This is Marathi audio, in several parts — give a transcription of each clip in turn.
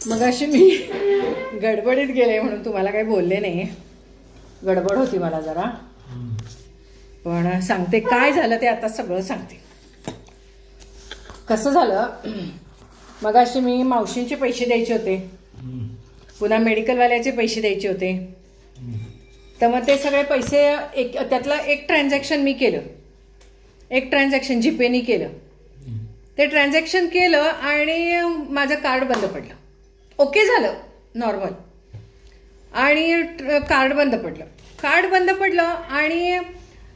मग अशी मी गडबडीत गेले म्हणून तुम्हाला काही बोलले नाही. गडबड होती मला जरा, पण सांगते काय झालं ते आता सगळं सांगते. कसं झालं, मग अशी मी मावशींचे पैसे द्यायचे होते, पुन्हा मेडिकलवाल्याचे पैसे द्यायचे होते. तर मग ते सगळे पैसे त्यातलं एक ट्रान्झॅक्शन मी केलं, एक ट्रान्झॅक्शन जीपेनी केलं. ते ट्रान्झॅक्शन केलं आणि माझं कार्ड बंद पडलं. ओके झालं नॉर्मल, आणि कार्ड बंद पडलं आणि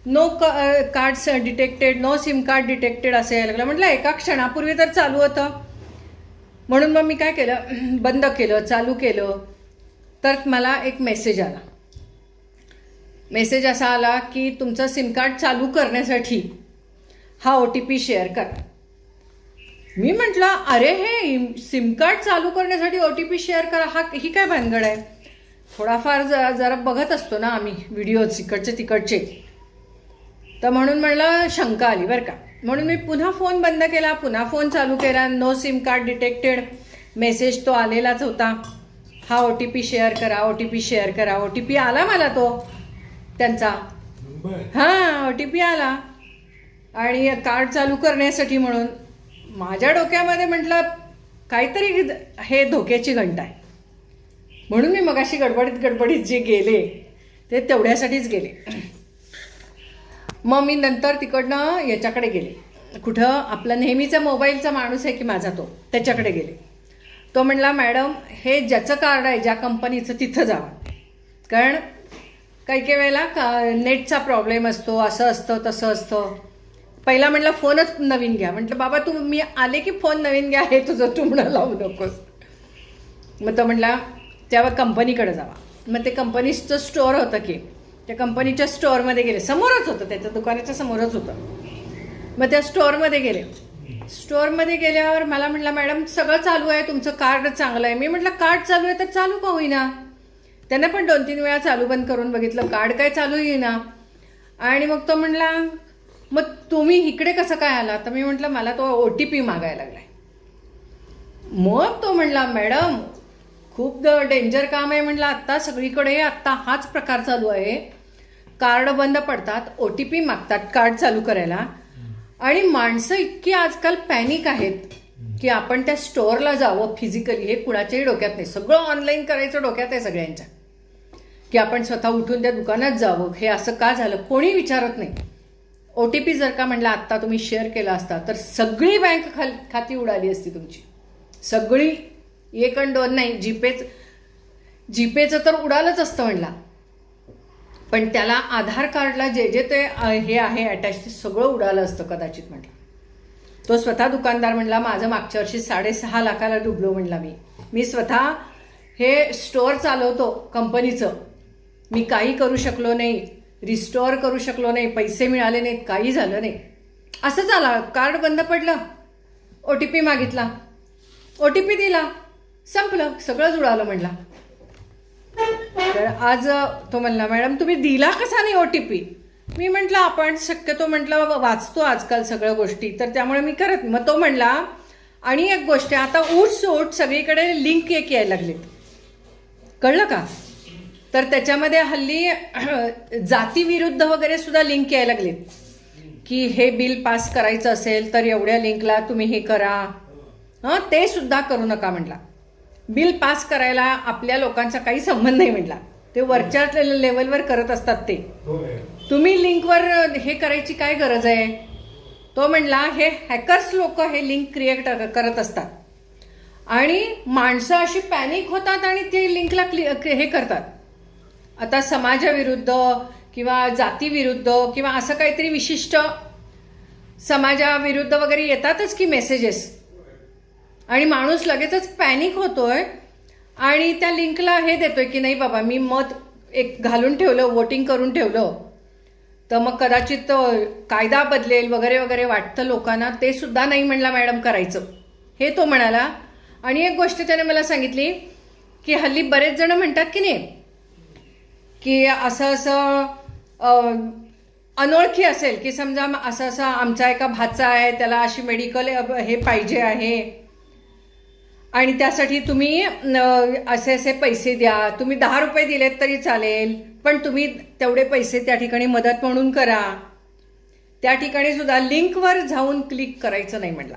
no cards detected, no SIM card detected असं यायला लागलं. म्हटलं एका क्षणापूर्वी तर चालू होतं. म्हणून मग मी काय केलं, बंद केलं, चालू केलं. तर मला एक मेसेज आला. मेसेज असा आला की तुमचं सिम कार्ड चालू करण्यासाठी हा OTP शेअर करा. मी म्हटलं अरे हे सिम कार्ड चालू करण्यासाठी OTP शेअर करा, ही काय भानगड आहे. थोडाफार जरा बघत असतो ना आम्ही व्हिडिओज इकडचे तिकडचे. तर म्हणून म्हणलं शंका आली बरं का. म्हणून मी पुन्हा फोन बंद केला, पुन्हा फोन चालू केला. No SIM card detected message तो आलेलाच होता. हा OTP शेअर करा, OTP शेअर करा. OTP आला मला तो त्यांचा, हां OTP आला आणि कार्ड चालू करण्यासाठी. म्हणून माझ्या डोक्यामध्ये म्हटलं काहीतरी हे धोक्याची घंटा आहे. म्हणून मी मगाशी गडबडीत जे गेले ते तेवढ्यासाठीच गेले. मग मी नंतर तिकडनं याच्याकडे गेले, कुठं आपला नेहमीचा मोबाईलचा माणूस आहे की माझा, तो त्याच्याकडे गेले. तो म्हणला मॅडम हे ज्याचं कार्ड आहे ज्या कंपनीचं तिथं जावं, कारण काही वेळेला नेटचा प्रॉब्लेम असतो, असं असतं तसं असतं. पहिला म्हटलं फोनच नवीन घ्या. म्हटलं बाबा तू मी आले की फोन नवीन घ्या, हे तुझं टुमणं लावू नकोस. मग तो म्हटला तेव्हा कंपनीकडे जावा. मग ते कंपनीचं स्टोअर होतं की त्या कंपनीच्या स्टोअरमध्ये गेले. समोरच होतं, त्याच्या दुकानाच्या समोरच होतं. मग त्या स्टोअरमध्ये गेले. स्टोअरमध्ये गेल्यावर मला म्हटलं मॅडम सगळं चालू आहे, तुमचं कार्ड चांगलं आहे. मी म्हटलं कार्ड चालू आहे तर चालू का होईना. त्यांना पण 2-3 वेळा चालू बंद करून बघितलं, कार्ड काय चालू येईना. आणि मग तो म्हणला मग तुम्ही इकडे कसं काय आला. तर मी म्हटलं मला तो OTP मागायला लागलाय. मग तो म्हणला मॅडम खूप डेंजर काम आहे. म्हटलं आत्ता सगळीकडे आत्ता हाच प्रकार चालू आहे. कार्ड बंद पडतात, OTP मागतात कार्ड चालू करायला. आणि माणसं इतकी आजकाल पॅनिक आहेत की आपण त्या स्टोअरला जावं फिजिकली, हे कुणाच्याही डोक्यात नाही. सगळं ऑनलाईन करायचं डोक्यात आहे सगळ्यांच्या, की आपण स्वतः उठून त्या दुकानात जावं. हे असं का झालं कोणी विचारत नाही. OTP जर का म्हटलं आत्ता तुम्ही शेअर केला असता तर सगळी बँक खाती उडाली असती तुमची, सगळी, 1 आणि 2 नाही. जीपेचं तर उडालच असतं म्हणला. पण त्याला आधार कार्डला जे ते हे आहे अटॅच ते सगळं उडालं असतं कदाचित म्हटलं. तो स्वतः दुकानदार म्हणला माझं मागच्या वर्षी 6.5 लाखाला डुबलो म्हणला. मी स्वतः हे स्टोअर चालवतो कंपनीचं, मी काही करू शकलो नाही, रिस्टोअर करू शकलो नाही, पैसे मिळाले नाहीत, काही झालं नाही. असं झालं, कार्ड बंद पडलं, OTP मागितला, OTP दिला, संपलं, सगळंच उडालं म्हणला. तर आज तो म्हणला मॅडम तुम्ही दिला कसा नाही OTP. मी म्हटलं आपण शक्यतो म्हटलं वाचतो आजकाल सगळ्या गोष्टी, तर त्यामुळे मी करत. मग तो म्हणला आणि एक गोष्ट आता उठ सगळीकडे लिंक एक यायला लागलेत, कळलं का. तर त्याच्यामध्ये हल्ली जातीविरुद्ध वगैरे सुद्धा लिंक यायला लागलेत की हे बिल पास करायचं असेल तर एवढ्या लिंकला तुम्ही हे करा. ते सुद्धा करू नका म्हटला. बिल पास करायला आपल्या लोकांचा काही संबंध नाही म्हटला, ते वरच्या लेवलवर करत असतात ते. तुम्ही लिंकवर हे करायची काय गरज आहे. तो म्हणला हे हॅकर्स लोक हे लिंक क्रिएट करत असतात आणि माणसं अशी पॅनिक होतात आणि ते लिंकला हे करतात. आता समाजाविरुद्ध किंवा जातीविरुद्ध किंवा असं काहीतरी विशिष्ट समाजाविरुद्ध वगैरे येतातच की मेसेजेस, आणि माणूस लगेचच पॅनिक होतोय आणि त्या लिंकला हे देतोय की नाही बाबा मी मत एक घालून ठेवलं, वोटिंग करून ठेवलं तर मग कदाचित कायदा बदलेल वगैरे वगैरे वाटतं लोकांना. ते सुद्धा नाही म्हणला मॅडम करायचं, हे तो म्हणाला. आणि एक गोष्ट त्याने मला सांगितली की हल्ली बरेच जण म्हणतात की नाही की असं अनोळखी असेल की समजा असं आमचा एका भाचा आहे त्याला अशी मेडिकल हे पाहिजे आहे आणि त्यासाठी तुम्ही असे असे पैसे द्या, तुम्ही 10 रुपये दिलेत तरी चालेल, पण तुम्ही तेवढे पैसे त्या ठिकाणी मदत म्हणून करा. त्या ठिकाणी सुद्धा लिंकवर जाऊन क्लिक करायचं नाही म्हणला.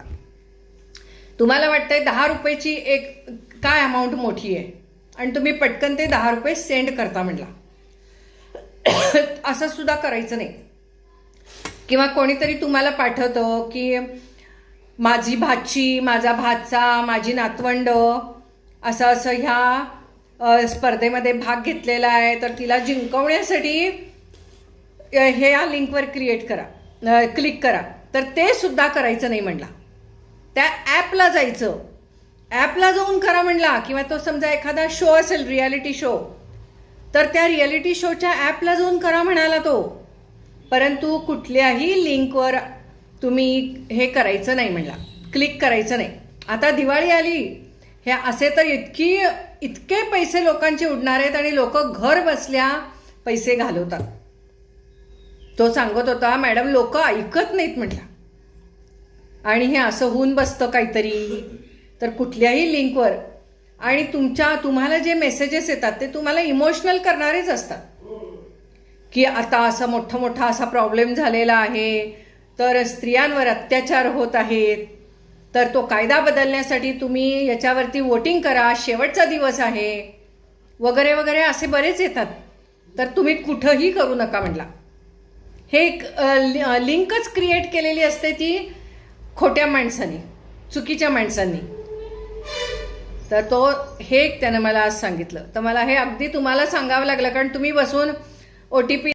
तुम्हाला वाटतंय 10 रुपयाची एक काय अमाऊंट मोठी आहे आणि तुम्ही पटकन ते 10 रुपये सेंड करता म्हणला. असं सुद्धा करायचं नाही. किंवा कोणीतरी तुम्हाला पाठवतं की माझी भाची, माझा भाचा, माझी नातवंड असं असं ह्या स्पर्धेमध्ये भाग घेतलेला आहे, तर तिला जिंकवण्यासाठी हे या लिंकवर क्लिक करा. तर ते सुद्धा करायचं नाही म्हणला. त्या ॲपला जायचं, ॲपला जाऊन करा म्हणला. किंवा तो समजा एखादा शो असेल, रियालिटी शो, तर त्या रियालिटी शोच्या ॲपला जाऊन करा म्हणाला तो. परंतु कुठल्याही लिंकवर तुम्ही हे करायचं नाही म्हणला, क्लिक करायचं नाही. आता दिवाळी आली, हे असे तर इतके पैसे लोकांचे उडणार आहेत आणि लोक घर बसल्या पैसे घालवतात. तो सांगत होता, मॅडम लोक ऐकत नाहीत म्हटलं, आणि हे असं होऊन बसतं काहीतरी. तर कुठल्याही लिंकवर, आणि तुम्हाला जे मेसेजेस येतात ते तुम्हाला इमोशनल करणारेच असतात, की आता असा मोठा असा प्रॉब्लेम झालेला आहे, तर स्त्रियांवर अत्याचार होत आहेत, तर तो कायदा बदलण्यासाठी तुम्ही याच्यावरती वोटिंग करा, शेवटचा दिवस आहे, वगैरे वगैरे असे बरेच येतात. तर तुम्ही कुठंही करू नका म्हटला. हे एक लिंकच क्रिएट केलेली असते ती खोट्या माणसांनी, चुकीच्या माणसांनी. तर हे त्यानं मला आज सांगितलं. तर मला हे अगदी तुम्हाला सांगावं लागलं, कारण तुम्ही बसून OTP